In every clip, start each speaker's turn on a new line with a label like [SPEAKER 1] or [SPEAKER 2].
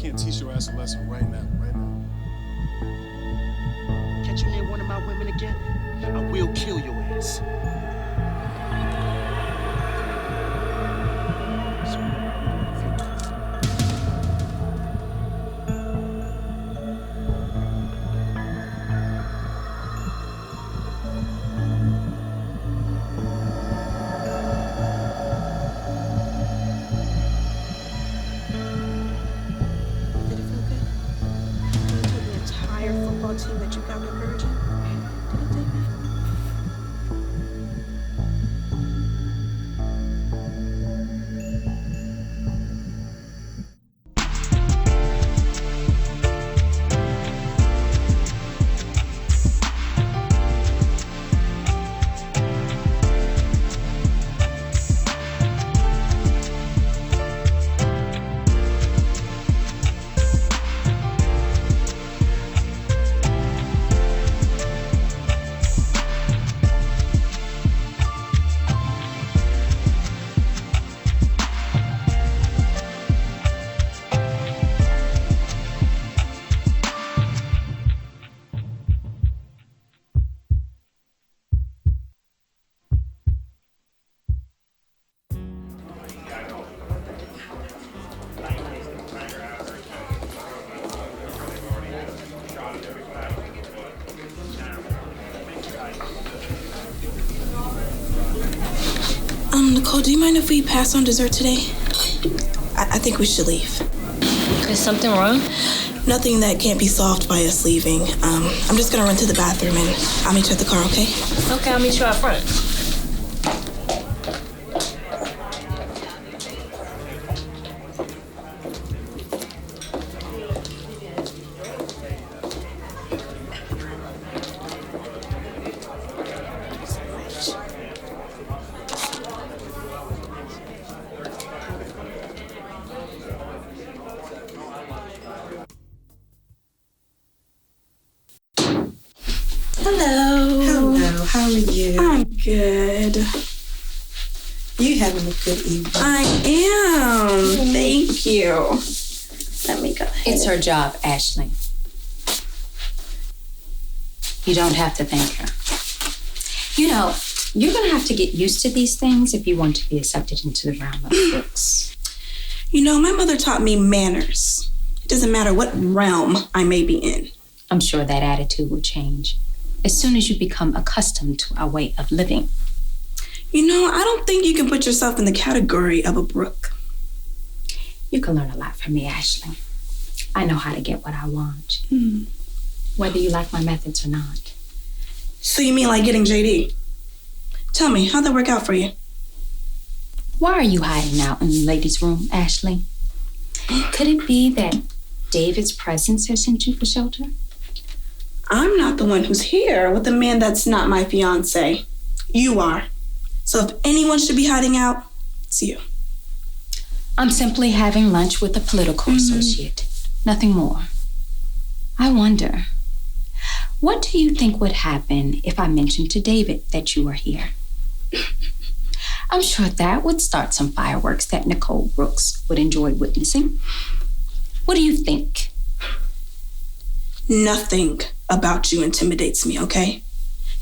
[SPEAKER 1] can't teach your ass a lesson right now.
[SPEAKER 2] Catch you near one of my women again, I will kill your ass.
[SPEAKER 3] Team that you got with Virgin. Did it, David? Nicole, do you mind if we pass on dessert today? I think we should leave.
[SPEAKER 4] Is something wrong?
[SPEAKER 3] Nothing that can't be solved by us leaving. I'm just gonna run to the bathroom and I'll meet you at the car, okay?
[SPEAKER 4] Okay, I'll meet you out front.
[SPEAKER 3] Hello.
[SPEAKER 5] Hello, how are you?
[SPEAKER 3] I'm good.
[SPEAKER 5] You having a good evening?
[SPEAKER 3] I am. Thank you. Let me go ahead.
[SPEAKER 6] It's her job, Ashley. You don't have to thank her. You know, you're going to have to get used to these things if you want to be accepted into the realm of books.
[SPEAKER 3] You know, my mother taught me manners. It doesn't matter what realm I may be in.
[SPEAKER 6] I'm sure that attitude will change as soon as you become accustomed to our way of living.
[SPEAKER 3] You know, I don't think you can put yourself in the category of a Brooke.
[SPEAKER 6] You can learn a lot from me, Ashley. I know how to get what I want, whether you like my methods or not.
[SPEAKER 3] So you mean like getting JD? Tell me, how'd that work out for you?
[SPEAKER 6] Why are you hiding out in the ladies' room, Ashley? Could it be that David's presence has sent you for shelter?
[SPEAKER 3] I'm not the one who's here with a man that's not my fiancé. You are. So if anyone should be hiding out, it's you.
[SPEAKER 6] I'm simply having lunch with a political associate. Nothing more. I wonder, what do you think would happen if I mentioned to David that you were here? I'm sure that would start some fireworks that Nicole Brooks would enjoy witnessing. What do you think?
[SPEAKER 3] Nothing about you intimidates me, okay?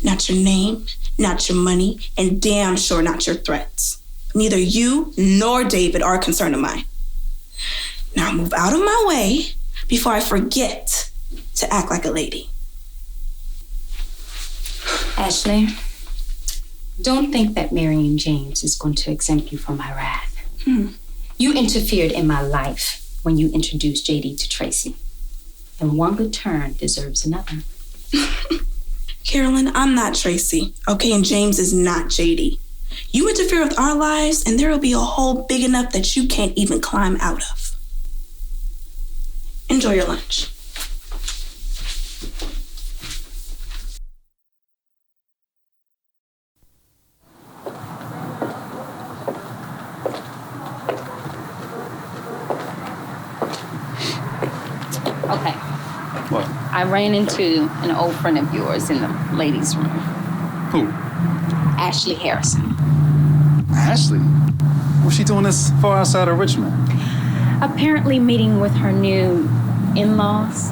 [SPEAKER 3] Not your name, not your money, and damn sure not your threats. Neither you nor David are a concern of mine. Now move out of my way before I forget to act like a lady.
[SPEAKER 6] Ashley, don't think that marrying James is going to exempt you from my wrath. You interfered in my life when you introduced JD to Tracy. And one good turn deserves another.
[SPEAKER 3] Carolyn, I'm not Tracy, okay? And James is not JD. You interfere with our lives, and there will be a hole big enough that you can't even climb out of. Enjoy your lunch.
[SPEAKER 6] Okay.
[SPEAKER 7] What?
[SPEAKER 6] I ran into an old friend of yours in the ladies' room.
[SPEAKER 7] Who?
[SPEAKER 6] Ashley Harrison.
[SPEAKER 7] Ashley? What's she doing this far outside of Richmond?
[SPEAKER 6] Apparently meeting with her new in-laws.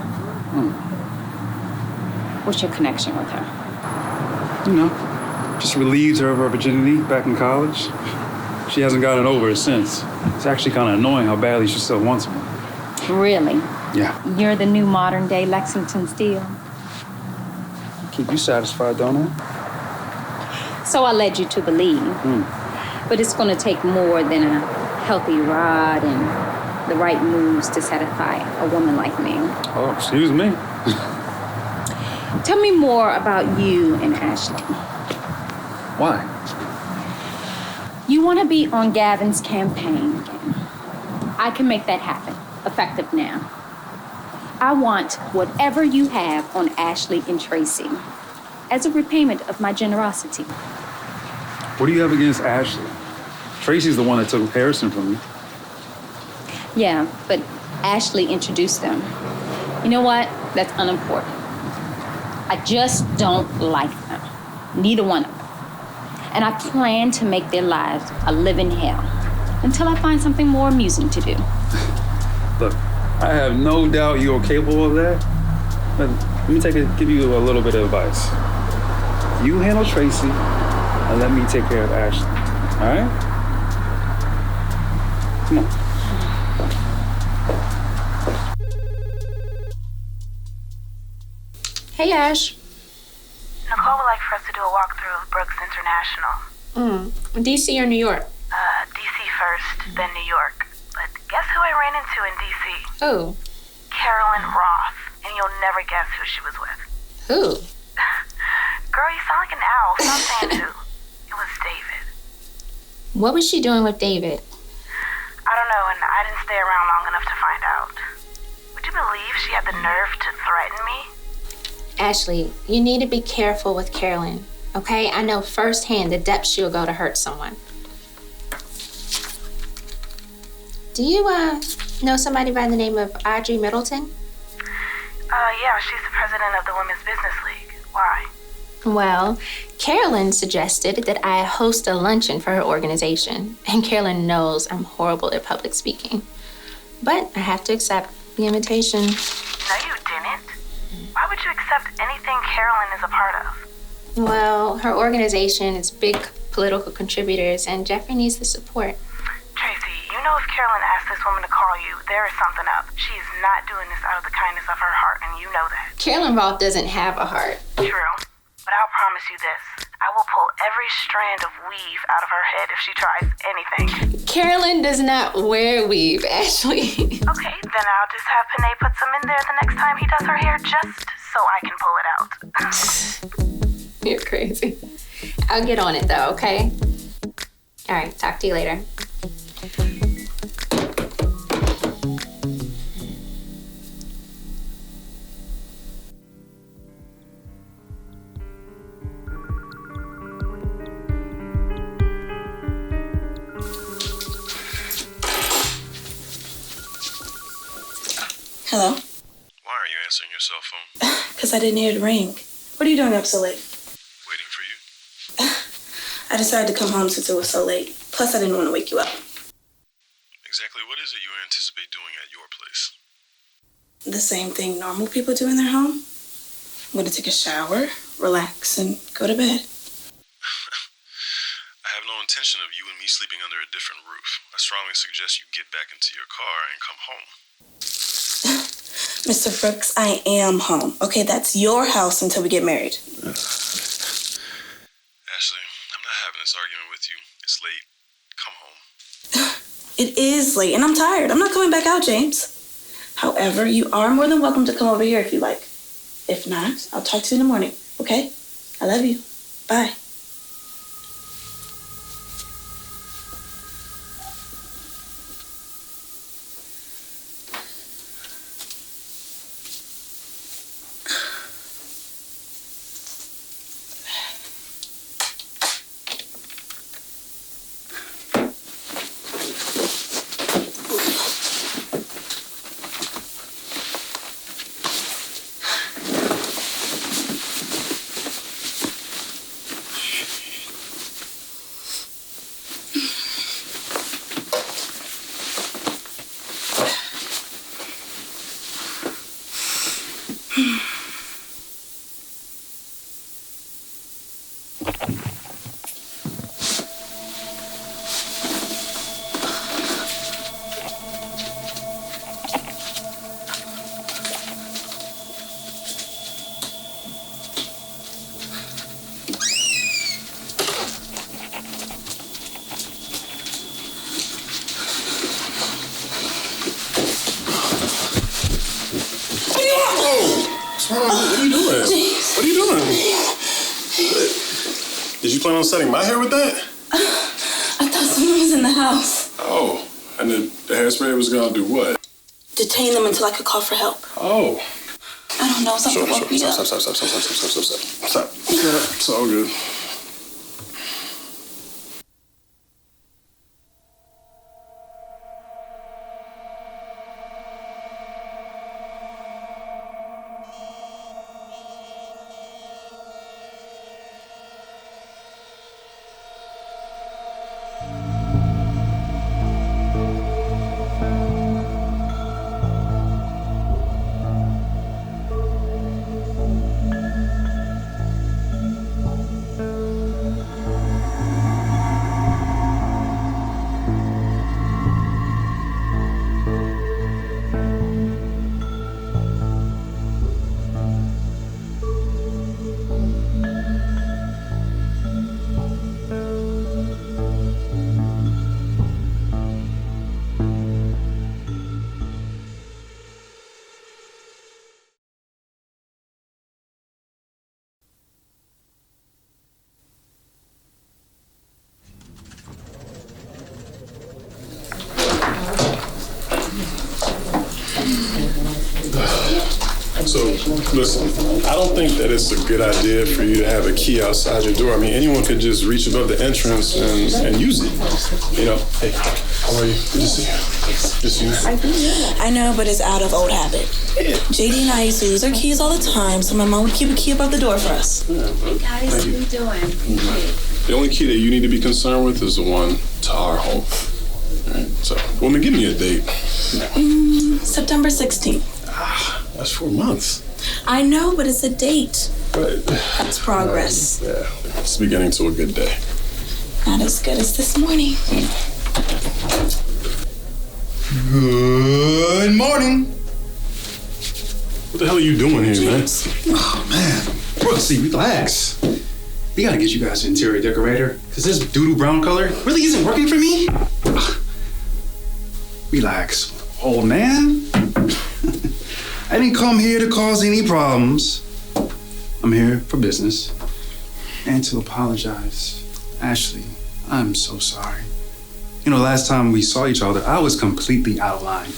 [SPEAKER 6] What's your connection with her?
[SPEAKER 7] You know, just relieved her of her virginity back in college. She hasn't gotten over it since. It's actually kind of annoying how badly she still wants me.
[SPEAKER 6] Really?
[SPEAKER 7] Yeah.
[SPEAKER 6] You're the new modern-day Lexington Steele.
[SPEAKER 7] Keep you satisfied, don't I?
[SPEAKER 6] So I led you to believe. But it's going to take more than a healthy rod and the right moves to satisfy a woman like me.
[SPEAKER 7] Oh, excuse me.
[SPEAKER 6] Tell me more about you and Ashley.
[SPEAKER 7] Why?
[SPEAKER 6] You want to be on Gavin's campaign again. I can make that happen, effective now. I want whatever you have on Ashley and Tracy as a repayment of my generosity.
[SPEAKER 7] What do you have against Ashley? Tracy's the one that took Harrison from me.
[SPEAKER 6] Yeah, but Ashley introduced them. You know what? That's unimportant. I just don't like them. Neither one of them. And I plan to make their lives a living hell until I find something more amusing to do.
[SPEAKER 7] Look, I have no doubt you're capable of that. But let me give you a little bit of advice. You handle Tracy, and let me take care of Ashley. All right? Come on.
[SPEAKER 8] Hey, Ash.
[SPEAKER 9] Nicole would like for us to do a walkthrough of Brooks International.
[SPEAKER 8] DC or New York?
[SPEAKER 9] DC first, then New York. But guess who I ran into in DC?
[SPEAKER 8] Who?
[SPEAKER 9] Carolyn Roth. And you'll never guess who she was with.
[SPEAKER 8] Who?
[SPEAKER 9] Girl, you sound like an owl. Stop saying who. It was David.
[SPEAKER 8] What was she doing with David?
[SPEAKER 9] I don't know, and I didn't stay around long enough to find out. Would you believe she had the nerve to threaten me?
[SPEAKER 8] Ashley, you need to be careful with Carolyn, okay? I know firsthand the depths she'll go to hurt someone. Do you, know somebody by the name of Audrey Middleton?
[SPEAKER 9] Yeah, she's the president of the Women's Business League. Why?
[SPEAKER 8] Well, Carolyn suggested that I host a luncheon for her organization, and Carolyn knows I'm horrible at public speaking. But I have to accept the invitation.
[SPEAKER 9] No, you didn't. Why would you accept anything Carolyn is a part of?
[SPEAKER 8] Well, her organization is big political contributors, and Jeffrey needs the support.
[SPEAKER 9] Tracy, you know if Carolyn asked this woman to call you, there is something up. She is not doing this out of the kindness of her heart, and you know that.
[SPEAKER 8] Carolyn Roth doesn't have a heart.
[SPEAKER 9] True. But I'll promise you this. I will pull every strand of weave out of her head if she tries anything.
[SPEAKER 8] Carolyn does not wear weave, Ashley.
[SPEAKER 9] Okay, then I'll just have Panay put some in there the next time he does her hair just so I can pull it out.
[SPEAKER 8] You're crazy. I'll get on it though, okay? All right, talk to you later.
[SPEAKER 3] Hello?
[SPEAKER 1] Why are you answering your cell phone?
[SPEAKER 3] Because I didn't hear it ring. What are you doing up so late?
[SPEAKER 1] Waiting for you.
[SPEAKER 3] I decided to come home since it was so late. Plus, I didn't want to wake you up.
[SPEAKER 1] Exactly what is it you anticipate doing at your place?
[SPEAKER 3] The same thing normal people do in their home. I'm going to take a shower, relax, and go to bed.
[SPEAKER 1] I have no intention of you and me sleeping under a different roof. I strongly suggest you get back into your car and come home.
[SPEAKER 3] Mr. Brooks, I am home. Okay, that's your house until we get married.
[SPEAKER 1] Ashley, I'm not having this argument with you. It's late. Come home.
[SPEAKER 3] It is late, and I'm tired. I'm not coming back out, James. However, you are more than welcome to come over here if you like. If not, I'll talk to you in the morning, okay? I love you. Bye.
[SPEAKER 1] What are you doing? What are you doing? Did you plan on setting my hair with that?
[SPEAKER 3] I thought someone was in the house.
[SPEAKER 1] Oh, and the hairspray was gonna do what?
[SPEAKER 3] Detain them until I could call for help.
[SPEAKER 1] Oh.
[SPEAKER 3] I don't know, something woke me up.
[SPEAKER 1] Stop. It's all good. So, listen, I don't think that it's a good idea for you to have a key outside your door. I mean, anyone could just reach above the entrance and use it. You know, hey, how are you? Good to see you. Good to see you.
[SPEAKER 3] I know, but it's out of old habit.
[SPEAKER 1] Yeah.
[SPEAKER 3] JD and I used to lose our keys all the time, so my mom would keep a key above the door for us.
[SPEAKER 1] Yeah,
[SPEAKER 6] Guys, what are you doing?
[SPEAKER 1] the only key that you need to be concerned with is the one to our home. All right, so, woman, give me a date.
[SPEAKER 3] September 16th.
[SPEAKER 1] That's 4 months.
[SPEAKER 3] I know, but it's a date.
[SPEAKER 1] But
[SPEAKER 3] That's progress.
[SPEAKER 1] yeah, it's beginning to a good day.
[SPEAKER 3] Not as good as this morning.
[SPEAKER 10] Good morning.
[SPEAKER 1] What the hell are you doing here, man?
[SPEAKER 10] Oh, man. Brooksy, relax. We gotta get you guys an interior decorator, because this doo-doo brown color really isn't working for me. Relax, old man. I didn't come here to cause any problems. I'm here for business and to apologize. Ashley, I'm so sorry. You know, last time we saw each other, I was completely out of line.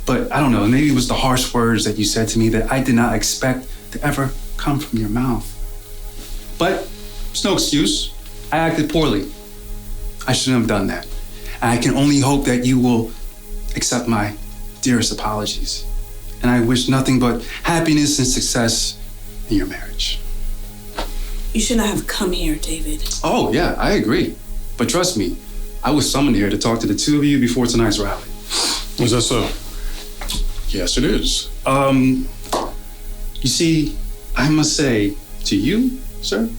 [SPEAKER 10] But I don't know, maybe it was the harsh words that you said to me that I did not expect to ever come from your mouth. But it's no excuse. I acted poorly. I shouldn't have done that. And I can only hope that you will accept my dearest apologies. And I wish nothing but happiness and success in your marriage.
[SPEAKER 3] You should not have come here, David.
[SPEAKER 10] Oh, yeah, I agree. But trust me, I was summoned here to talk to the two of you before tonight's rally.
[SPEAKER 1] Is that so?
[SPEAKER 10] Yes, it is. You see, I must say to you, sir,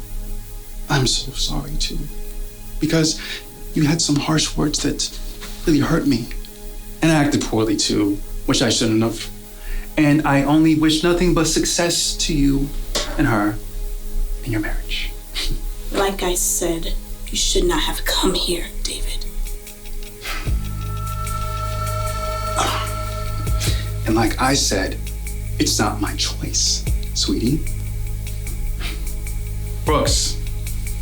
[SPEAKER 10] I'm so sorry too. Because you had some harsh words that really hurt me. And I acted poorly too, which I shouldn't have. And I only wish nothing but success to you and her in your marriage.
[SPEAKER 3] Like I said, you should not have come here, David.
[SPEAKER 10] And like I said, it's not my choice, sweetie. Brooks,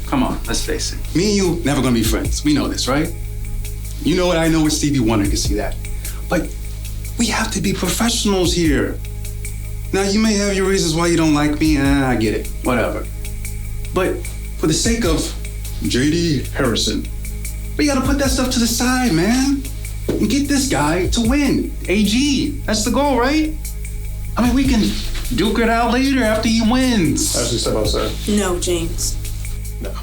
[SPEAKER 10] come on, let's face it. Me and you never gonna be friends. We know this, right? You know what I know with Stevie Wonder can see that. But we have to be professionals here. Now, you may have your reasons why you don't like me, and I get it, whatever. But for the sake of J.D. Harrison, we gotta put that stuff to the side, man. And get this guy to win. AG, that's the goal, right? I mean, we can duke it out later after he wins.
[SPEAKER 1] Ashley, step outside.
[SPEAKER 3] No, James.
[SPEAKER 1] No.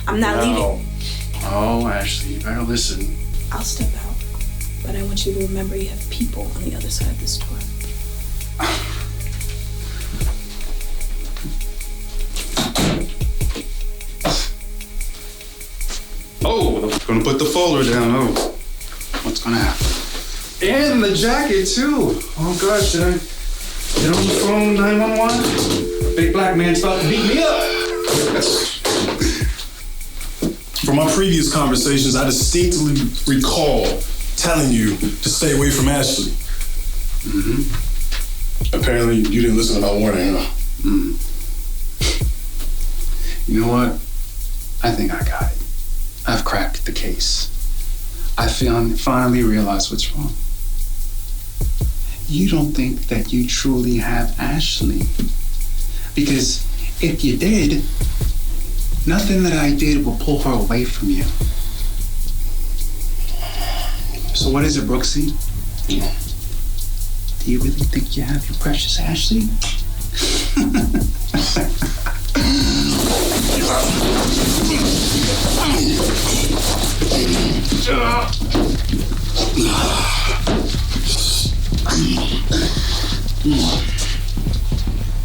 [SPEAKER 3] I'm not leaving.
[SPEAKER 10] Oh, Ashley, you better listen.
[SPEAKER 3] I'll step out. But I want you to remember you have people on the other side of this door.
[SPEAKER 10] Gonna put the folder down. Oh, what's gonna happen? And the jacket too. Oh gosh, did I get on the phone 911? Big black man's about to beat me up.
[SPEAKER 1] From our previous conversations, I distinctly recall telling you to stay away from Ashley. Mm-hmm. Apparently, you didn't listen to my warning, huh?
[SPEAKER 10] Mm. You know what? I think I got it. I've cracked the case. I finally realized what's wrong. You don't think that you truly have Ashley. Because if you did, nothing that I did will pull her away from you. So what is it, Brooksy? Do you really think you have your precious Ashley?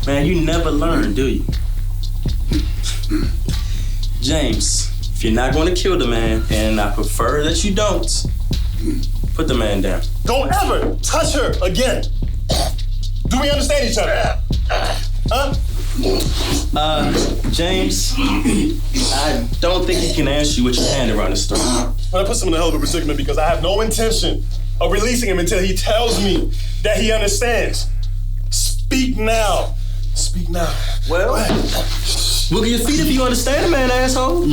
[SPEAKER 2] Man, you never learn, do you? James, if you're not going to kill the man, and I prefer that you don't, put the man down.
[SPEAKER 1] Don't ever touch her again. Do we understand each other? Huh?
[SPEAKER 2] James, I don't think he can answer you with your hand around his throat.
[SPEAKER 1] That puts him in a hell of a predicament because I have no intention of releasing him until he tells me that he understands. Speak now. Speak now.
[SPEAKER 2] Well, wiggle your feet if you understand, man, asshole.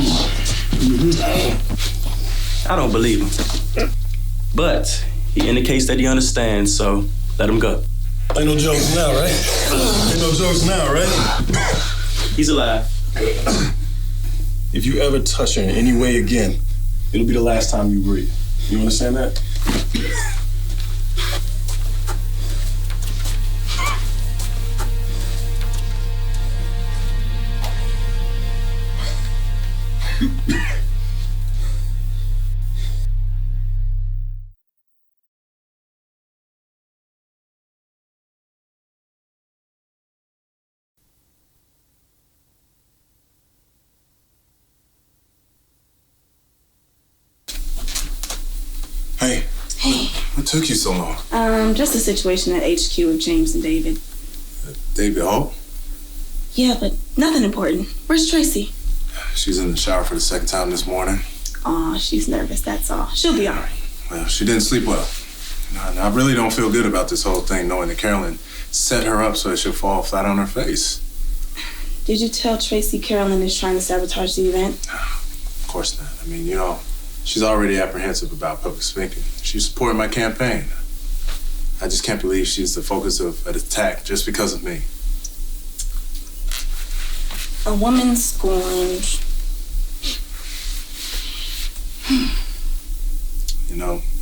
[SPEAKER 2] I don't believe him. But he indicates that he understands, so let him go.
[SPEAKER 1] Ain't no jokes now, right? Ain't no jokes now, right?
[SPEAKER 2] He's alive.
[SPEAKER 1] If you ever touch her in any way again, it'll be the last time you breathe. You understand that? Hey.
[SPEAKER 3] Hey.
[SPEAKER 1] What took you so long?
[SPEAKER 3] Just a situation at HQ with James and David.
[SPEAKER 1] David Hall?
[SPEAKER 3] Yeah, but nothing important. Where's Tracy?
[SPEAKER 1] She's in the shower for the second time this morning.
[SPEAKER 3] Aw, she's nervous, that's all. She'll be all right.
[SPEAKER 1] Well, she didn't sleep well. And I really don't feel good about this whole thing, knowing that Carolyn set her up so that she'll fall flat on her face.
[SPEAKER 3] Did you tell Tracy Carolyn is trying to sabotage the event?
[SPEAKER 1] Of course not. I mean, she's already apprehensive about public speaking. She's supporting my campaign. I just can't believe she's the focus of an attack just because of me.
[SPEAKER 3] A woman scorned.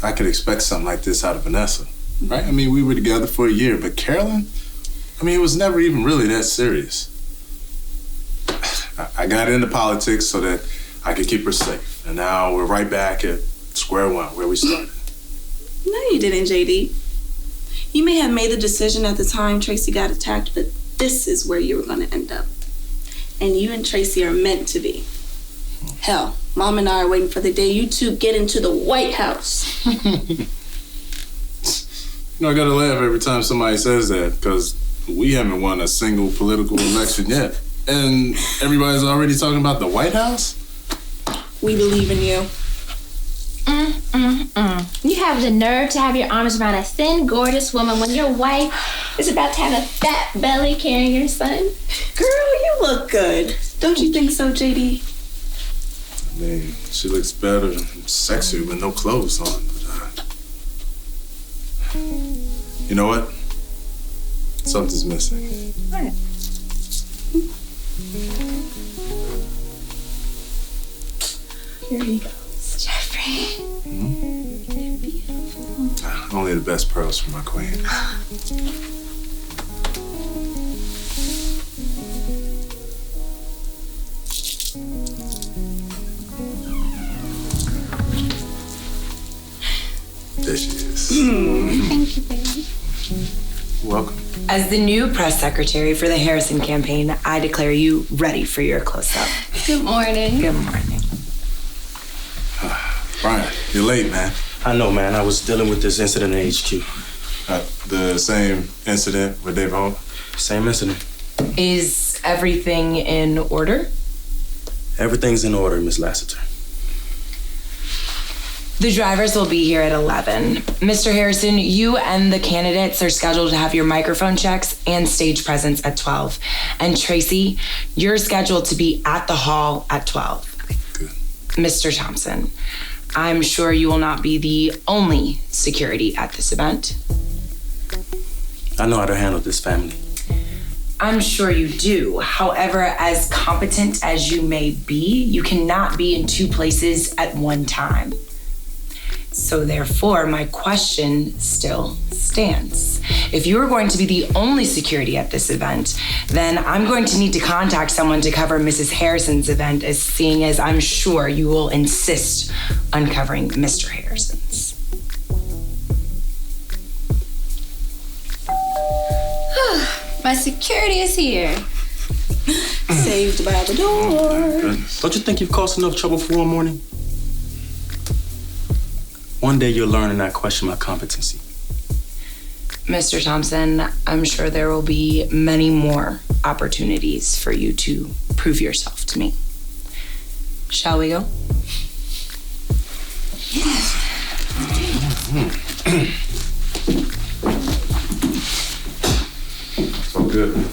[SPEAKER 1] I could expect something like this out of Vanessa, right? I mean, we were together for a year, but Carolyn, it was never even really that serious. I got into politics so that I could keep her safe. And now we're right back at square one, where we started.
[SPEAKER 3] No, you didn't, JD. You may have made the decision at the time Tracy got attacked, but this is where you were going to end up. And you and Tracy are meant to be. Hell, Mom and I are waiting for the day you two get into the White House.
[SPEAKER 1] I gotta laugh every time somebody says that, because we haven't won a single political election yet. And everybody's already talking about the White House?
[SPEAKER 3] We believe in you.
[SPEAKER 8] You have the nerve to have your arms around a thin, gorgeous woman when your wife is about to have a fat belly carrying your son.
[SPEAKER 3] Girl, you look good. Don't you think so, JD?
[SPEAKER 1] I mean, she looks better and sexier with no clothes on. But, you know what? Something's missing.
[SPEAKER 3] What? Here he goes.
[SPEAKER 8] Jeffrey.
[SPEAKER 3] They're beautiful.
[SPEAKER 1] Only the best pearls for my queen. There she is.
[SPEAKER 8] Thank you, baby.
[SPEAKER 1] Welcome.
[SPEAKER 11] As the new press secretary for the Harrison campaign, I declare you ready for your close-up.
[SPEAKER 8] Good morning.
[SPEAKER 11] Good morning.
[SPEAKER 12] Brian, you're late, man.
[SPEAKER 2] I know, man. I was dealing with this incident at HQ.
[SPEAKER 12] The same incident with David Hall?
[SPEAKER 2] Same incident.
[SPEAKER 11] Is everything in order?
[SPEAKER 2] Everything's in order, Miss Lassiter.
[SPEAKER 11] The drivers will be here at 11. Mr. Harrison, you and the candidates are scheduled to have your microphone checks and stage presence at 12. And Tracy, you're scheduled to be at the hall at 12.
[SPEAKER 12] Good.
[SPEAKER 11] Mr. Thompson, I'm sure you will not be the only security at this event.
[SPEAKER 2] I know how to handle this family.
[SPEAKER 11] I'm sure you do. However, as competent as you may be, you cannot be in two places at one time. So therefore, my question still stands. If you are going to be the only security at this event, then I'm going to need to contact someone to cover Mrs. Harrison's event, as seeing as I'm sure you will insist on covering Mr. Harrison's.
[SPEAKER 8] My security is here.
[SPEAKER 3] Saved by the door.
[SPEAKER 2] Don't you think you've caused enough trouble for one morning? One day you'll learn and not question my competency.
[SPEAKER 11] Mr. Thompson, I'm sure there will be many more opportunities for you to prove yourself to me. Shall we go?
[SPEAKER 8] Yes.
[SPEAKER 12] So good.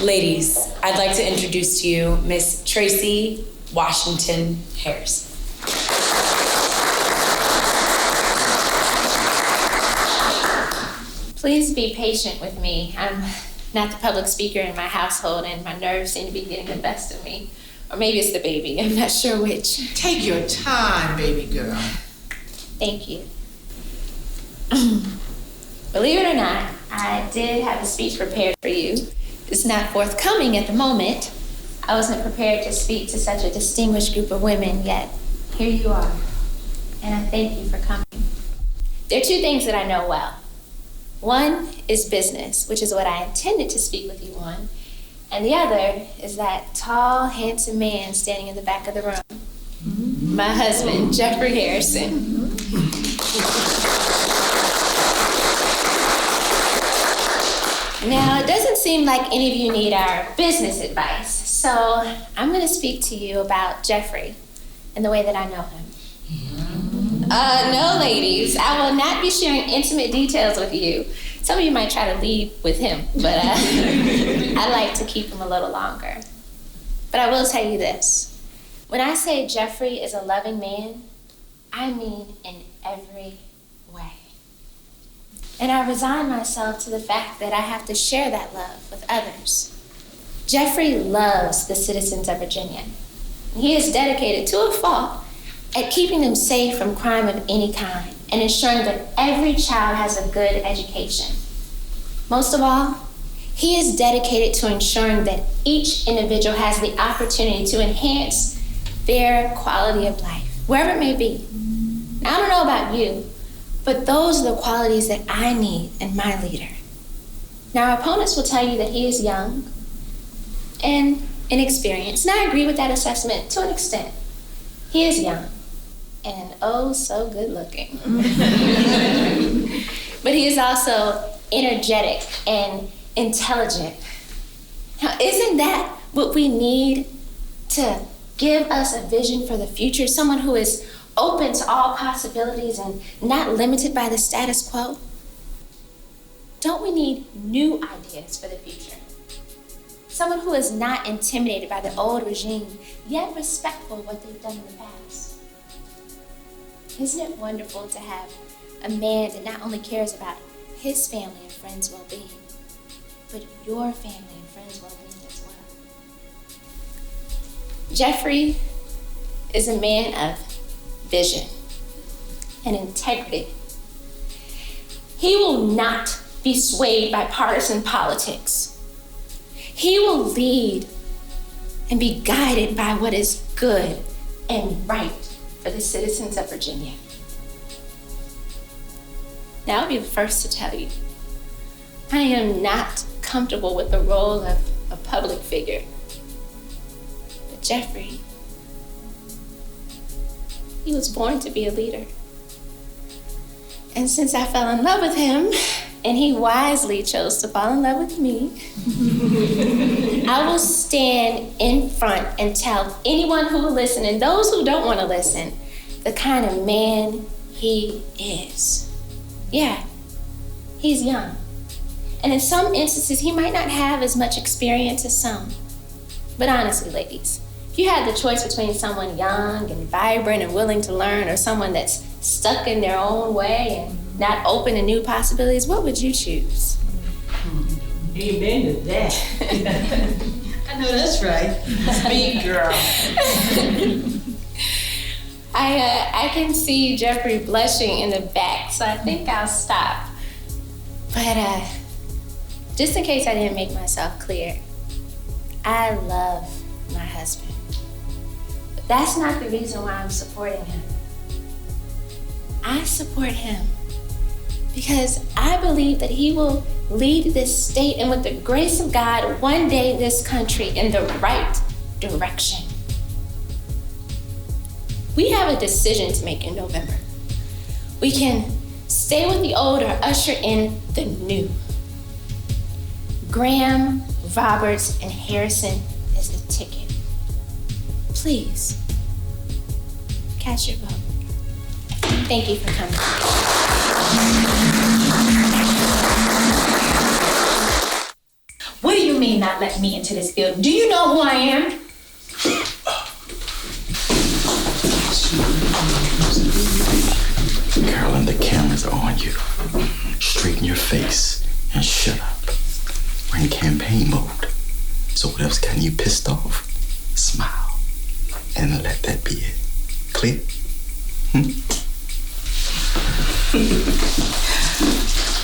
[SPEAKER 11] Ladies, I'd like to introduce to you Miss Tracy Washington Harrison.
[SPEAKER 8] Please be patient with me. I'm not the public speaker in my household, and my nerves seem to be getting the best of me. Or maybe it's the baby. I'm not sure which.
[SPEAKER 13] Take your time, baby girl.
[SPEAKER 8] Thank you. Believe it or not, I did have a speech prepared for you. It's not forthcoming at the moment. I wasn't prepared to speak to such a distinguished group of women, yet here you are. And I thank you for coming. There are two things that I know well. One is business, which is what I intended to speak with you on. And the other is that tall, handsome man standing in the back of the room. My husband, Jeffrey Harrison. Now, it doesn't seem like any of you need our business advice, so I'm going to speak to you about Jeffrey and the way that I know him. No, ladies, I will not be sharing intimate details with you. Some of you might try to leave with him, but I like to keep him a little longer. But I will tell you this. When I say Jeffrey is a loving man, I mean in every way. And I resign myself to the fact that I have to share that love with others. Jeffrey loves the citizens of Virginia. He is dedicated to a fault at keeping them safe from crime of any kind and ensuring that every child has a good education. Most of all, he is dedicated to ensuring that each individual has the opportunity to enhance their quality of life, wherever it may be. Now, I don't know about you, but those are the qualities that I need in my leader. Now, our opponents will tell you that he is young and inexperienced, and I agree with that assessment to an extent. He is young and oh so good looking. But he is also energetic and intelligent. Now, isn't that what we need to give us a vision for the future? Someone who is open to all possibilities and not limited by the status quo? Don't we need new ideas for the future? Someone who is not intimidated by the old regime, yet respectful of what they've done in the past. Isn't it wonderful to have a man that not only cares about his family and friends' well-being, but your family and friends' well-being as well? Jeffrey is a man of vision and integrity. He will not be swayed by partisan politics. He will lead and be guided by what is good and right for the citizens of Virginia. Now, I'll be the first to tell you, I am not comfortable with the role of a public figure. But Jeffrey, he was born to be a leader. And since I fell in love with him, and he wisely chose to fall in love with me, I will stand in front and tell anyone who will listen, and those who don't want to listen, the kind of man he is. Yeah, he's young. And in some instances, he might not have as much experience as some. But honestly, ladies, if you had the choice between someone young and vibrant and willing to learn, or someone that's stuck in their own way and not open to new possibilities, what would you choose?
[SPEAKER 13] Amen to that. I know that's right. Speak, girl.
[SPEAKER 8] I can see Jeffrey blushing in the back, so I think I'll stop. But just in case I didn't make myself clear, I love my husband. But that's not the reason why I'm supporting him. I support him because I believe that he will lead this state, and with the grace of God, one day this country in the right direction. We have a decision to make in November. We can stay with the old or usher in the new. Graham, Roberts, and Harrison is the ticket. Please, cast your vote. Thank you for coming.
[SPEAKER 6] What do you mean not letting me into this field? Do you know who I am?
[SPEAKER 14] Carolyn, the cameras are on you. Straighten your face and shut up. We're in campaign mode. So whatever's gotten you pissed off, smile and let that be it. Clear?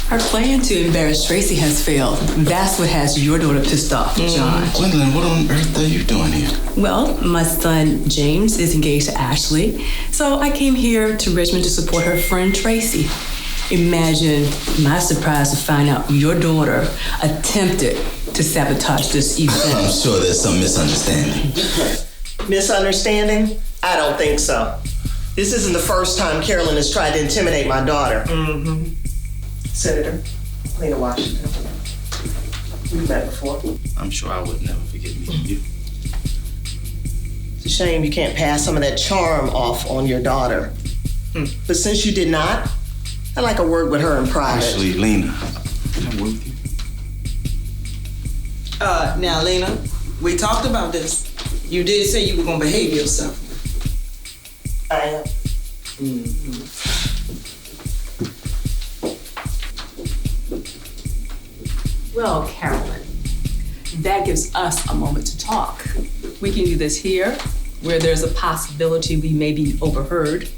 [SPEAKER 15] Her plan to embarrass Tracy has failed. That's what has your daughter pissed off, John.
[SPEAKER 14] Gwendolyn, what on earth are you doing here?
[SPEAKER 15] Well, my son James is engaged to Ashley, so I came here to Richmond to support her friend Tracy. Imagine my surprise to find out your daughter attempted to sabotage this event.
[SPEAKER 14] I'm sure there's some misunderstanding.
[SPEAKER 16] Misunderstanding? I don't think so. This isn't the first time Carolyn has tried to intimidate my daughter. Mm-hmm. Senator Lena Washington. We've met before.
[SPEAKER 14] I'm sure I would never forget meeting you.
[SPEAKER 16] It's a shame you can't pass some of that charm off on your daughter. But since you did not, I'd like a word with her in private.
[SPEAKER 14] Actually, Lena, can I work with you?
[SPEAKER 13] Now, Lena, we talked about this. You did say you were gonna behave yourself.
[SPEAKER 16] I am.
[SPEAKER 13] Mm-hmm.
[SPEAKER 15] Well, Carolyn, that gives us a moment to talk. We can do this here, where there's a possibility we may be overheard,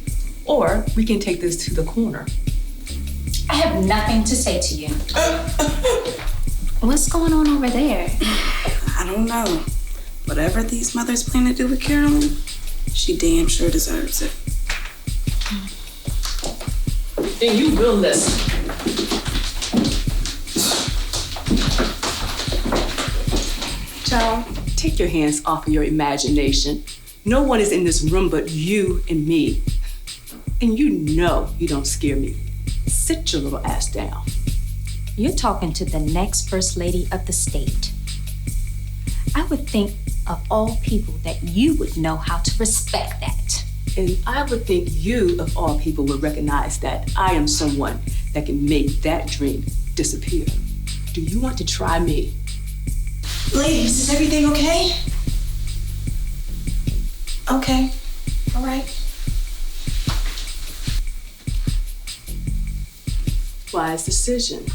[SPEAKER 15] or we can take this to the corner.
[SPEAKER 6] I have nothing to say to you. What's going on over there?
[SPEAKER 3] I don't know. Whatever these mothers plan to do with Carolyn, she damn sure deserves it.
[SPEAKER 15] Then you will listen. Child, take your hands off of your imagination. No one is in this room but you and me. And you know you don't scare me. Sit your little ass down.
[SPEAKER 6] You're talking to the next First Lady of the state. I would think of all people that you would know how to respect that.
[SPEAKER 15] And I would think you, of all people, would recognize that I am someone that can make that dream disappear. Do you want to try me?
[SPEAKER 3] Ladies, is everything okay? Okay. All right.
[SPEAKER 15] Wise decision.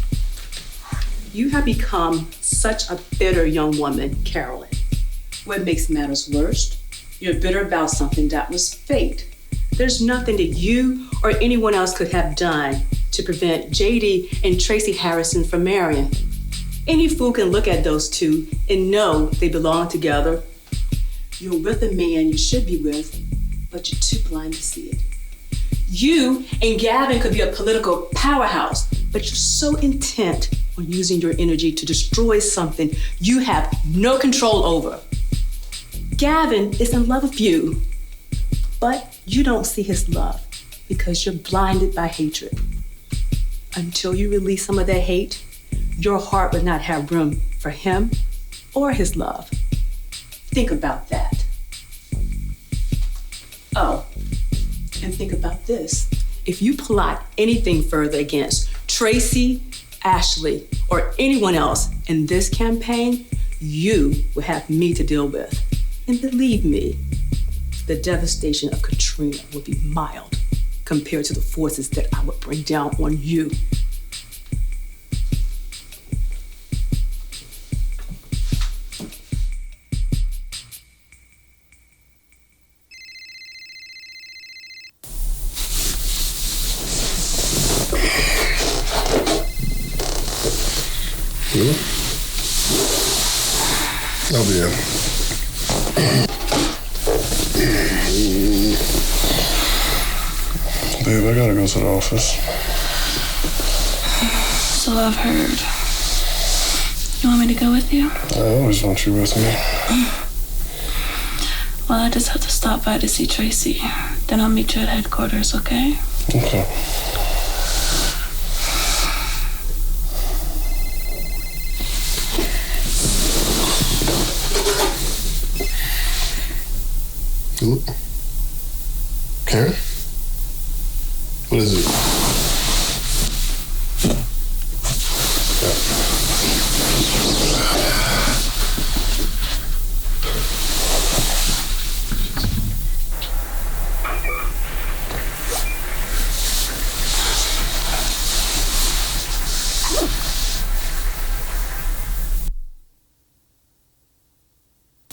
[SPEAKER 15] You have become such a bitter young woman, Carolyn. What makes matters worse, you're bitter about something that was fate. There's nothing that you or anyone else could have done to prevent JD and Tracy Harrison from marrying. Any fool can look at those two and know they belong together. You're with a man you should be with, but you're too blind to see it. You and Gavin could be a political powerhouse, but you're so intent on using your energy to destroy something you have no control over. Gavin is in love with you, but you don't see his love because you're blinded by hatred. Until you release some of that hate, your heart would not have room for him or his love. Think about that. Oh, and think about this. If you plot anything further against Tracy, Ashley, or anyone else in this campaign, you will have me to deal with. And believe me, the devastation of Katrina would be mild compared to the forces that I would bring down on you.
[SPEAKER 17] I'll be in. Babe, I gotta go to the office.
[SPEAKER 3] So I've heard. You want me to go with you?
[SPEAKER 17] I always want you with me.
[SPEAKER 3] Well, I just have to stop by to see Tracy. Then I'll meet you at headquarters, okay?
[SPEAKER 17] Okay. Ooh. Karen? What is it?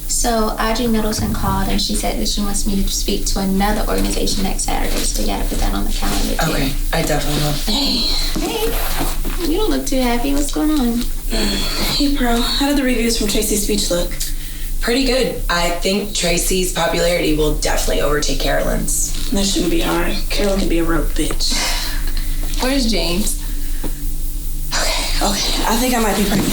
[SPEAKER 8] So Audrey Middleton called and she said that she wants me to speak to another organization next Saturday. So we gotta put that on the calendar too.
[SPEAKER 11] Okay, I definitely will.
[SPEAKER 8] Hey, you don't look too happy. What's going on?
[SPEAKER 3] Hey, Pro. How did the reviews from Tracy's speech look?
[SPEAKER 11] Pretty good. I think Tracy's popularity will definitely overtake Carolyn's.
[SPEAKER 3] That shouldn't be hard. Carolyn can be a real bitch.
[SPEAKER 8] Where's James?
[SPEAKER 3] Okay. I think I might be pregnant.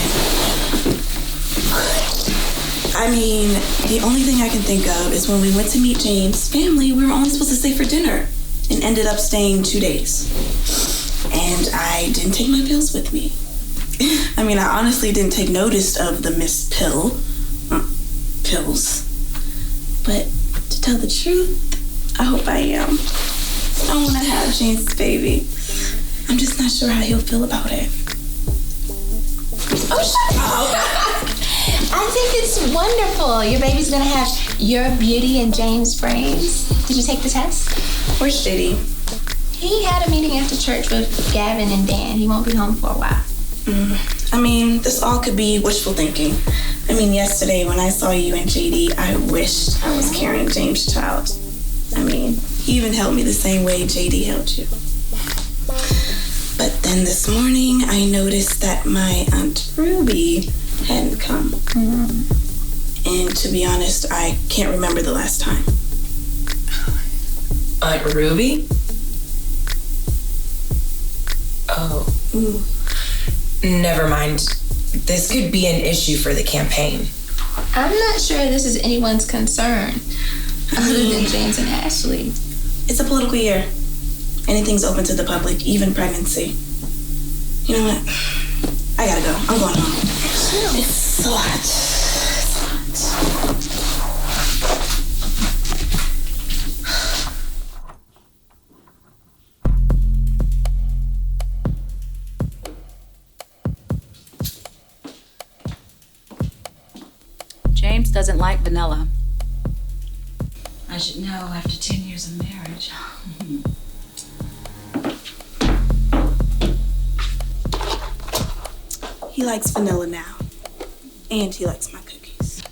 [SPEAKER 3] I mean, the only thing I can think of is when we went to meet James' family, we were only supposed to stay for dinner and ended up staying 2 days. And I didn't take my pills with me. I mean, I honestly didn't take notice of the missed pills. But to tell the truth, I hope I am. I want to have James' baby. I'm just not sure how he'll feel about it.
[SPEAKER 8] Oh, shut up! I think it's wonderful. Your baby's gonna have your beauty and James' brains. Did you take the test?
[SPEAKER 3] Where's JD?
[SPEAKER 8] He had a meeting after church with Gavin and Dan. He won't be home for a while.
[SPEAKER 3] I mean, this all could be wishful thinking. I mean, yesterday when I saw you and JD, I wished I was carrying James' child. I mean, he even held me the same way JD held you. But then this morning, I noticed that my Aunt Ruby hadn't come. And to be honest, I can't remember the last time.
[SPEAKER 11] Aunt Ruby? Oh. Never mind. This could be an issue for the campaign.
[SPEAKER 8] I'm not sure this is anyone's concern other than James and Ashley.
[SPEAKER 3] It's a political year. Anything's open to the public, even pregnancy. You know what? I gotta go. I'm going home. It's a lot.
[SPEAKER 6] James doesn't like vanilla. I should know after 10 years of marriage.
[SPEAKER 3] He likes vanilla now. And he likes my cookies.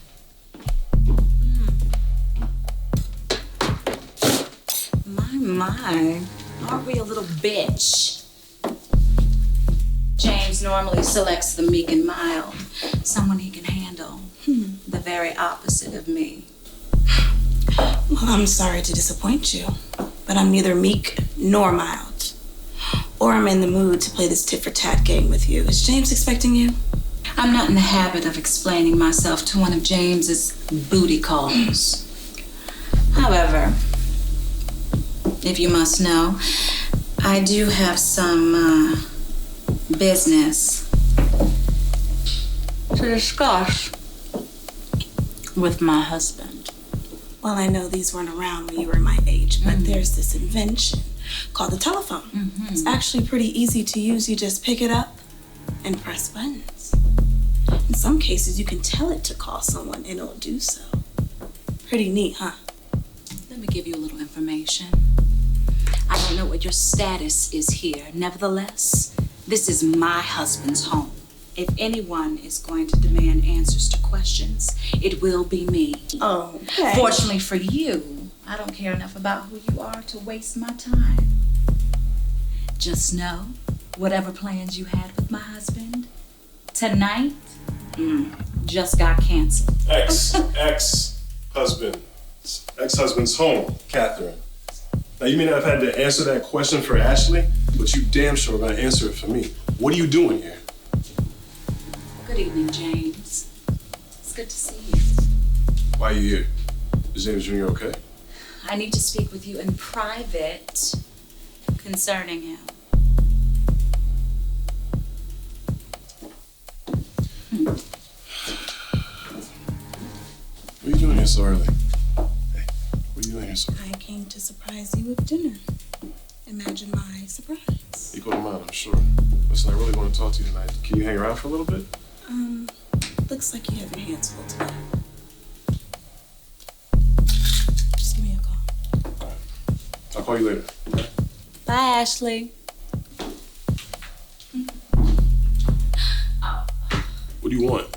[SPEAKER 6] My. Aren't we a little bitch? James normally selects the meek and mild. Someone he can handle. The very opposite of me.
[SPEAKER 3] Well, I'm sorry to disappoint you, but I'm neither meek nor mild. Or I'm in the mood to play this tit-for-tat game with you. Is James expecting you?
[SPEAKER 6] I'm not in the habit of explaining myself to one of James's booty calls. However, if you must know, I do have some business to discuss with my husband.
[SPEAKER 3] Well, I know these weren't around when you were my age, but there's this invention called the telephone. It's actually pretty easy to use. You just pick it up and press buttons. In some cases, you can tell it to call someone and it'll do so. Pretty neat, huh?
[SPEAKER 6] Let me give you a little information. I don't know what your status is here. Nevertheless, this is my husband's home. If anyone is going to demand answers to questions, it will be me.
[SPEAKER 3] Oh, okay.
[SPEAKER 6] Fortunately for you, I don't care enough about who you are to waste my time. Just know, whatever plans you had with my husband, tonight, just got canceled.
[SPEAKER 1] Ex-husband's home, Catherine. Now, you may not have had to answer that question for Ashley, but you damn sure gonna answer it for me. What are you doing here?
[SPEAKER 6] Good evening, James. It's good to see you.
[SPEAKER 1] Why are you here? Is James Jr. okay?
[SPEAKER 6] I need to speak with you in private concerning him.
[SPEAKER 1] What are you doing here so early? Hey, what are you doing here so early?
[SPEAKER 3] I came to surprise you with dinner. Imagine my surprise.
[SPEAKER 1] Equal amount, I'm sure. Listen, I really want to talk to you tonight. Can you hang around for a little bit?
[SPEAKER 3] Looks like you have your hands full today. Just give me a call.
[SPEAKER 1] All right. I'll call you later. Okay?
[SPEAKER 6] Bye, Ashley.
[SPEAKER 1] What do you want?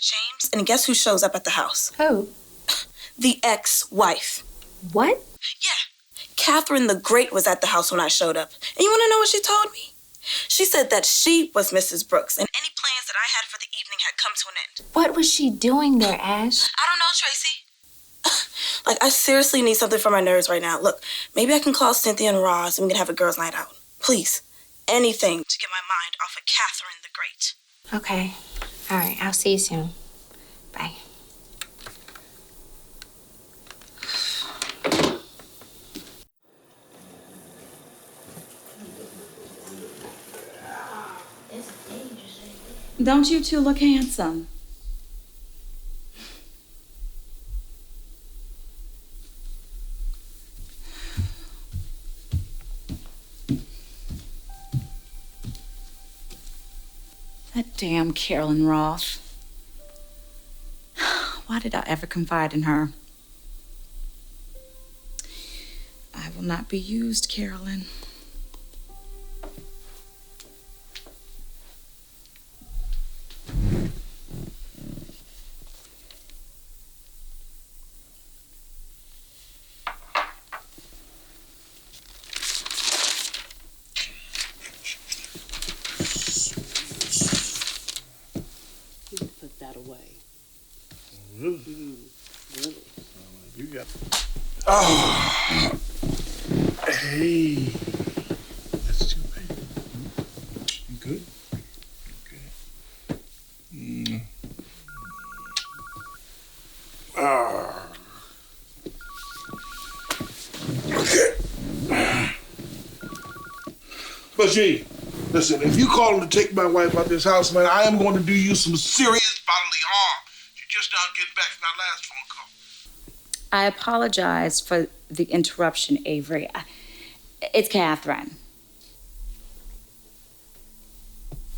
[SPEAKER 3] James, and guess who shows up at the house?
[SPEAKER 8] Who?
[SPEAKER 3] The ex-wife.
[SPEAKER 8] What?
[SPEAKER 3] Yeah. Catherine the Great was at the house when I showed up. And you want to know what she told me? She said that she was Mrs. Brooks, and any plans that I had for the evening had come to an end.
[SPEAKER 8] What was she doing there, Ash?
[SPEAKER 3] I don't know, Tracy. Like, I seriously need something for my nerves right now. Look, maybe I can call Cynthia and Roz and we can have a girls' night out. Please. Anything to get my mind off of Catherine the Great.
[SPEAKER 8] Okay. All right, I'll see you soon. Bye.
[SPEAKER 6] Don't you two look handsome? That damn Carolyn Roth. Why did I ever confide in her? I will not be used, Carolyn.
[SPEAKER 15] Put that away.
[SPEAKER 17] Really? You got. Oh. Hey. That's too bad. You good? Okay. Okay. But G, listen, if you call him to take my wife out this house, man, I am going to do you some serious bodily harm. You're just not getting back from that last phone call.
[SPEAKER 6] I apologize for the interruption, Avery. It's Catherine.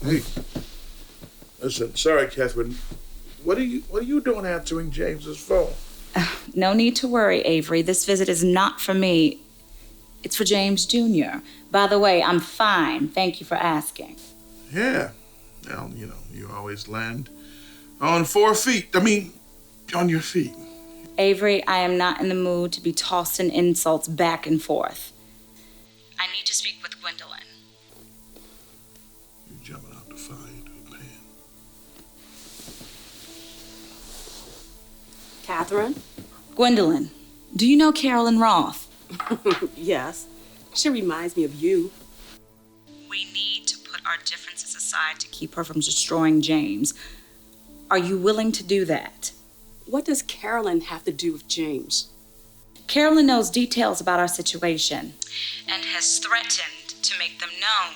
[SPEAKER 17] Hey. Listen, sorry, Catherine. What are you doing answering James's phone?
[SPEAKER 6] No need to worry, Avery. This visit is not for me. It's for James Jr. By the way, I'm fine. Thank you for asking.
[SPEAKER 17] Yeah. Well, you know, you always land on 4 feet. I mean, on your feet.
[SPEAKER 11] Avery, I am not in the mood to be tossing insults back and forth. I need to speak with Gwendolyn.
[SPEAKER 17] You're jumping out the fire into the pan.
[SPEAKER 15] Catherine?
[SPEAKER 11] Gwendolyn, do you know Carolyn Roth?
[SPEAKER 15] Yes. She reminds me of you.
[SPEAKER 11] We need to put our differences aside to keep her from destroying James. Are you willing to do that?
[SPEAKER 15] What does Carolyn have to do with James?
[SPEAKER 11] Carolyn knows details about our situation and has threatened to make them known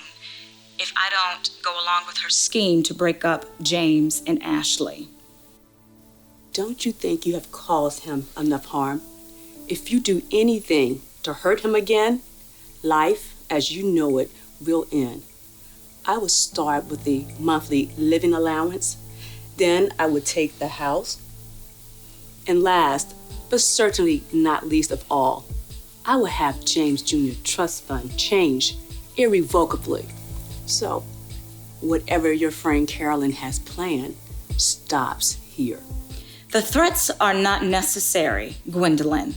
[SPEAKER 11] if I don't go along with her scheme to break up James and Ashley.
[SPEAKER 15] Don't you think you have caused him enough harm? If you do anything to hurt him again, life as you know it will end. I would start with the monthly living allowance. Then I would take the house. And last, but certainly not least of all, I would have James Jr. Trust Fund change irrevocably. So, whatever your friend Carolyn has planned stops here.
[SPEAKER 11] The threats are not necessary, Gwendolyn.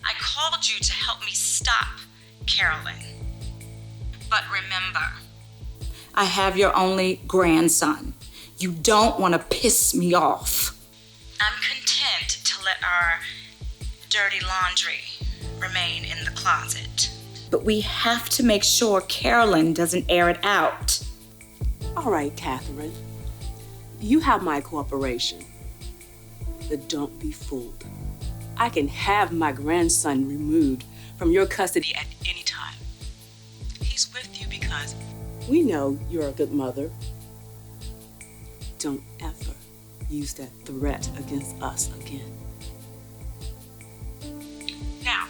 [SPEAKER 11] I called you to help me stop Carolyn. But remember, I have your only grandson. You don't want to piss me off. I'm content to let our dirty laundry remain in the closet. But we have to make sure Carolyn doesn't air it out.
[SPEAKER 15] All right, Catherine. You have my cooperation. But don't be fooled. I can have my grandson removed from your custody at any time. He's with you because we know you're a good mother. Don't ever use that threat against us again. Now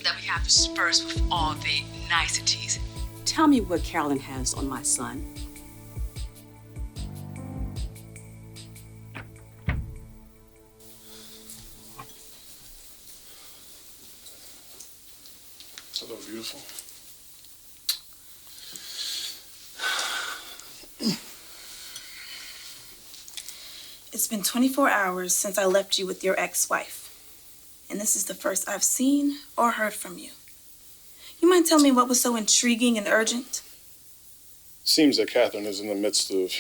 [SPEAKER 15] that we have dispersed with all the niceties, tell me what Carolyn has on my son.
[SPEAKER 1] Hello, beautiful.
[SPEAKER 3] It's been 24 hours since I left you with your ex-wife. And this is the first I've seen or heard from you. You mind telling me what was so intriguing and urgent?
[SPEAKER 1] Seems that Catherine is in the midst of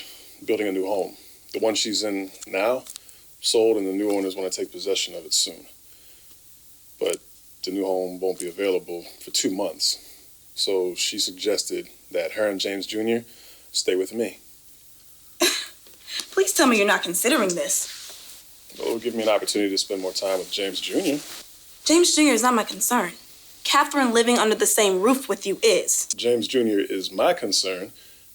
[SPEAKER 1] building a new home. The one she's in now sold, and the new owners want to take possession of it soon. But the new home won't be available for 2 months. So she suggested that her and James Jr. stay with me.
[SPEAKER 3] Please tell me you're not considering this.
[SPEAKER 1] Well, it'll give me an opportunity to spend more time with James Jr.
[SPEAKER 3] James Jr. is not my concern. Catherine living under the same roof with you is.
[SPEAKER 1] James Jr. is my concern,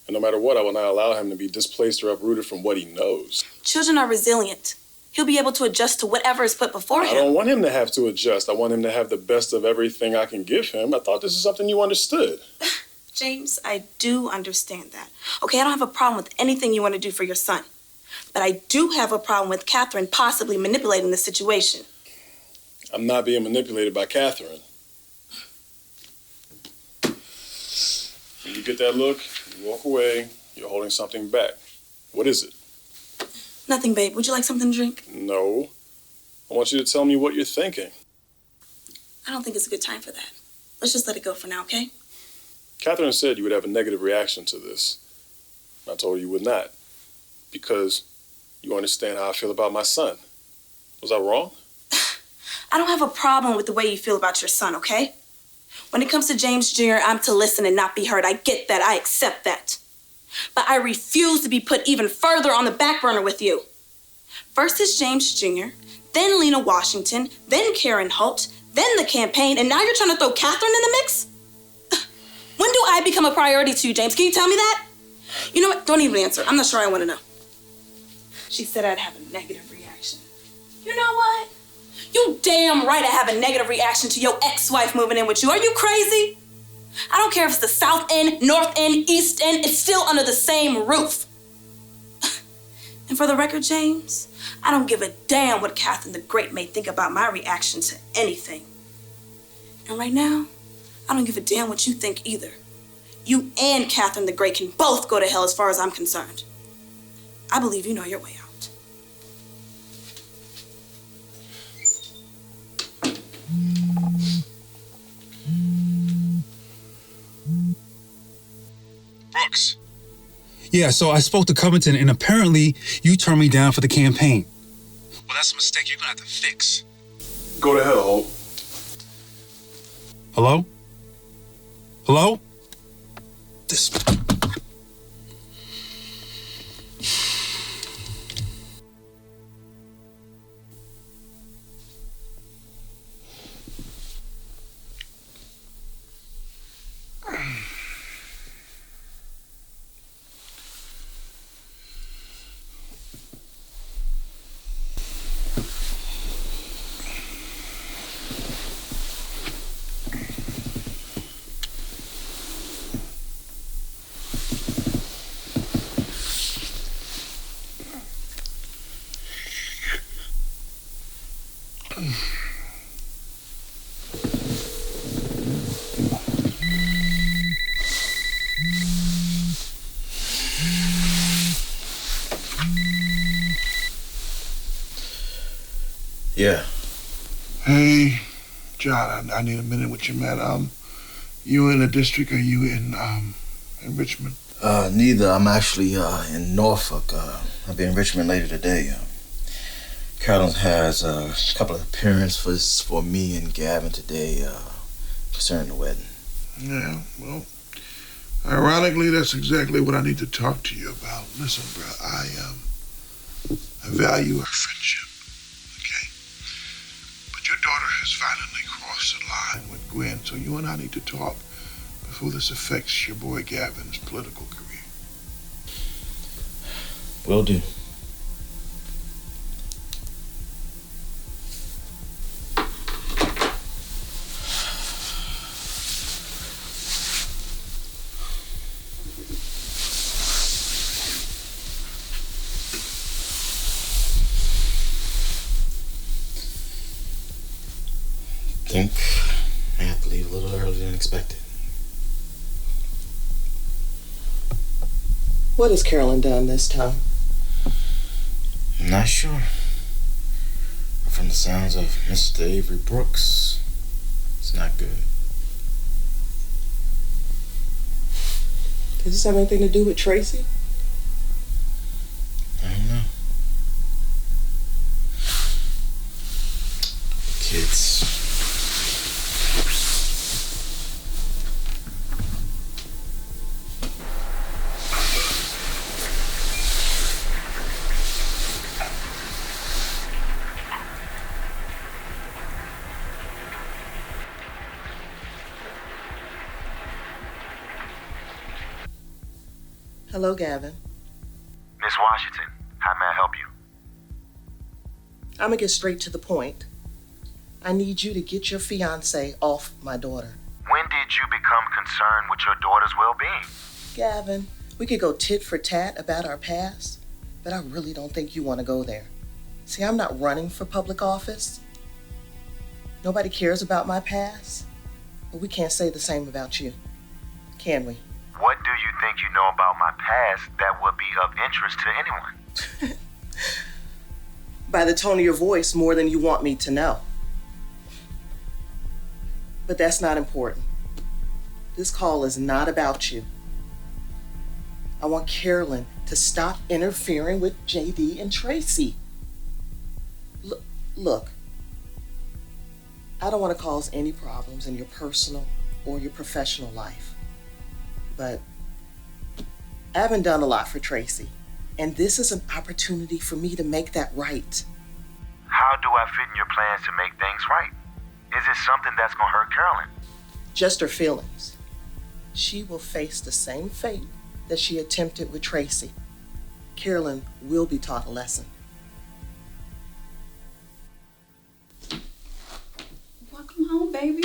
[SPEAKER 1] and no matter what, I will not allow him to be displaced or uprooted from what he knows.
[SPEAKER 3] Children are resilient. He'll be able to adjust to whatever is put before him.
[SPEAKER 1] I don't want him to have to adjust. I want him to have the best of everything I can give him. I thought this is something you understood.
[SPEAKER 3] James, I do understand that. Okay, I don't have a problem with anything you want to do for your son. But I do have a problem with Catherine possibly manipulating the situation.
[SPEAKER 1] I'm not being manipulated by Catherine. When you get that look, you walk away, you're holding something back. What is it?
[SPEAKER 3] Nothing, babe. Would you like something to drink?
[SPEAKER 1] No. I want you to tell me what you're thinking.
[SPEAKER 3] I don't think it's a good time for that. Let's just let it go for now, okay?
[SPEAKER 1] Catherine said you would have a negative reaction to this. I told her you would not. Because you understand how I feel about my son. Was I wrong?
[SPEAKER 3] I don't have a problem with the way you feel about your son, okay? When it comes to James Jr., I'm to listen and not be heard. I get that. I accept that. But I refuse to be put even further on the back burner with you. First is James Jr., then Lena Washington, then Karen Holt, then the campaign, and now you're trying to throw Catherine in the mix? When do I become a priority to you, James? Can you tell me that? You know what? Don't even answer. I'm not sure I want to know. She said I'd have a negative reaction. You know what? You damn right I have a negative reaction to your ex-wife moving in with you. Are you crazy? I don't care if it's the South End, North End, East End. It's still under the same roof. And for the record, James, I don't give a damn what Catherine the Great may think about my reaction to anything. And right now, I don't give a damn what you think either. You and Catherine the Great can both go to hell as far as I'm concerned. I believe you know your way out.
[SPEAKER 10] Yeah, so I spoke to Covington, and apparently you turned me down for the campaign. Well, that's a mistake you're gonna have to fix.
[SPEAKER 1] Go to hell, Hope.
[SPEAKER 10] Hello? Hello? This...
[SPEAKER 14] Yeah.
[SPEAKER 17] Hey, John, I need a minute with you, man. You in the district or you in Richmond?
[SPEAKER 14] Neither. I'm actually in Norfolk. I'll be in Richmond later today. Carolyn has a couple of appearances for me and Gavin today concerning the wedding.
[SPEAKER 17] Yeah, well, ironically, that's exactly what I need to talk to you about. Listen, bro, I value our friendship, okay? But your daughter has finally crossed the line with Gwen, so you and I need to talk before this affects your boy Gavin's political career.
[SPEAKER 14] Will do. I think I have to leave a little earlier than expected.
[SPEAKER 16] What has Carolyn done this time?
[SPEAKER 14] I'm not sure. But from the sounds of Mr. Avery Brooks, it's not good.
[SPEAKER 16] Does this have anything to do with Tracy?
[SPEAKER 14] I don't know. Kids.
[SPEAKER 16] Hello, Gavin.
[SPEAKER 18] Miss Washington, how may I help you?
[SPEAKER 16] I'm gonna get straight to the point. I need you to get your fiancé off my daughter.
[SPEAKER 18] When did you become concerned with your daughter's well-being?
[SPEAKER 16] Gavin, we could go tit for tat about our past, but I really don't think you want to go there. See, I'm not running for public office. Nobody cares about my past, but we can't say the same about you, can we?
[SPEAKER 18] What do you think you know about my past that would be of interest to anyone?
[SPEAKER 16] By the tone of your voice, more than you want me to know. But that's not important. This call is not about you. I want Carolyn to stop interfering with JD and Tracy. Look, I don't want to cause any problems in your personal or your professional life. But I haven't done a lot for Tracy, and this is an opportunity for me to make that right.
[SPEAKER 18] How do I fit in your plans to make things right? Is it something that's gonna hurt Carolyn?
[SPEAKER 16] Just her feelings. She will face the same fate that she attempted with Tracy. Carolyn will be taught a lesson.
[SPEAKER 15] Welcome home, baby.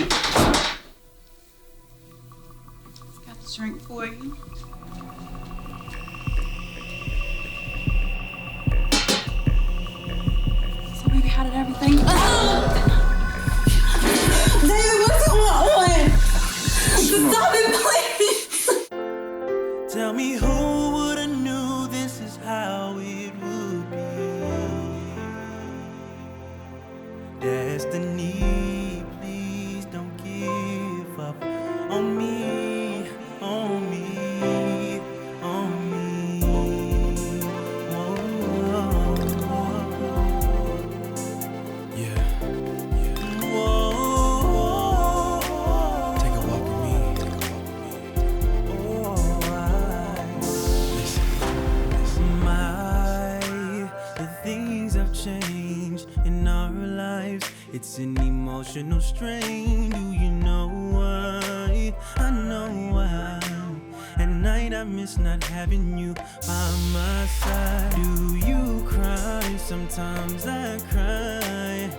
[SPEAKER 15] Got the drink for you. So, baby, how did everything go?
[SPEAKER 5] David, what's going on? Stop it, please.
[SPEAKER 19] Tell me who would have knew this is how it would be. Destiny, please don't give up on me, on me, on me. It's an emotional strain. Do you know why? I know why. At night I miss not having you by my side. Do you cry? Sometimes I cry.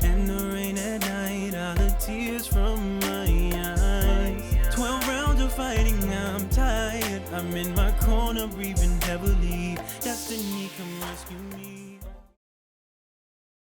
[SPEAKER 19] And the rain at night, all the tears from my eyes. 12 rounds of fighting, now I'm tired. I'm in my corner breathing heavily. Destiny, come rescue me.